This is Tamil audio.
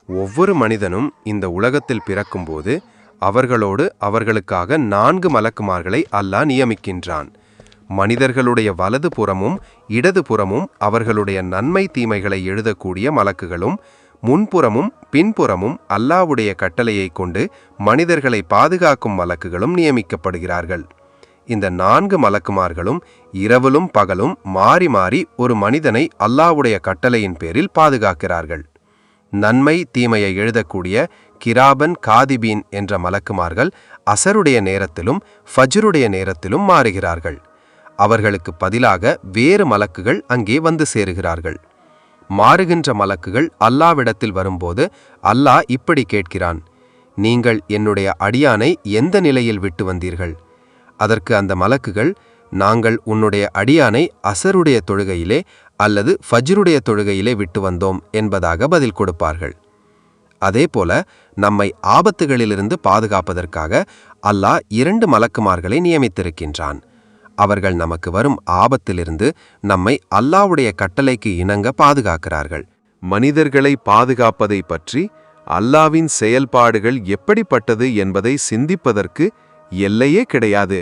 ஒவ்வொரு மனிதனும் இந்த உலகத்தில் பிறக்கும்போது அவர்களுக்காக 4 மலக்குமார்களை அல்லாஹ் நியமிக்கின்றான். மனிதர்களுடைய வலது புறமும் இடது புறமும் அவர்களுடைய நன்மை தீமைகளை எழுதக்கூடிய மலக்குகளும், முன்புறமும் பின்புறமும் அல்லாஹ்வுடைய கட்டளையை கொண்டு மனிதர்களை பாதுகாக்கும் மலக்குகளும் நியமிக்கப்படுகிறார்கள். இந்த 4 மலக்குமார்களும் இரவிலும் பகலும் மாறி மாறி ஒரு மனிதனை அல்லாஹ்வுடைய கட்டளையின் பேரில் பாதுகாக்கிறார்கள். நன்மை தீமையை எழுதக்கூடிய கிராபன் காதிபீன் என்ற மலக்குமார்கள் அசருடைய நேரத்திலும் ஃபஜ்ருடைய நேரத்திலும் மாறுகிறார்கள். அவர்களுக்கு பதிலாக வேறு மலக்குகள் அங்கே வந்து சேருகிறார்கள். மாறுகின்ற மலக்குகள் அல்லாஹ்விடத்தில் வரும்போது அல்லாஹ் இப்படி கேட்கிறான்: நீங்கள் என்னுடைய அடியானை எந்த நிலையில் விட்டு வந்தீர்கள்? அதற்கு அந்த மலக்குகள், நாங்கள் உன்னுடைய அடியானை அசருடைய தொழுகையிலே அல்லது ஃபஜ்ருடைய தொழுகையிலே விட்டு வந்தோம் என்பதாக பதில் கொடுப்பார்கள். அதேபோல நம்மை ஆபத்துகளிலிருந்து பாதுகாப்பதற்காக அல்லாஹ் 2 மலக்குமார்களை நியமித்திருக்கின்றான். அவர்கள் நமக்கு வரும் ஆபத்திலிருந்து நம்மை அல்லாஹ்வுடைய கட்டளைக்கு இணங்க பாதுகாக்கிறார்கள். மனிதர்களை பாதுகாப்பதை பற்றி அல்லாஹ்வின் செயல்பாடுகள் எப்படிப்பட்டது என்பதை சிந்திப்பதற்கு எல்லையே கிடையாது.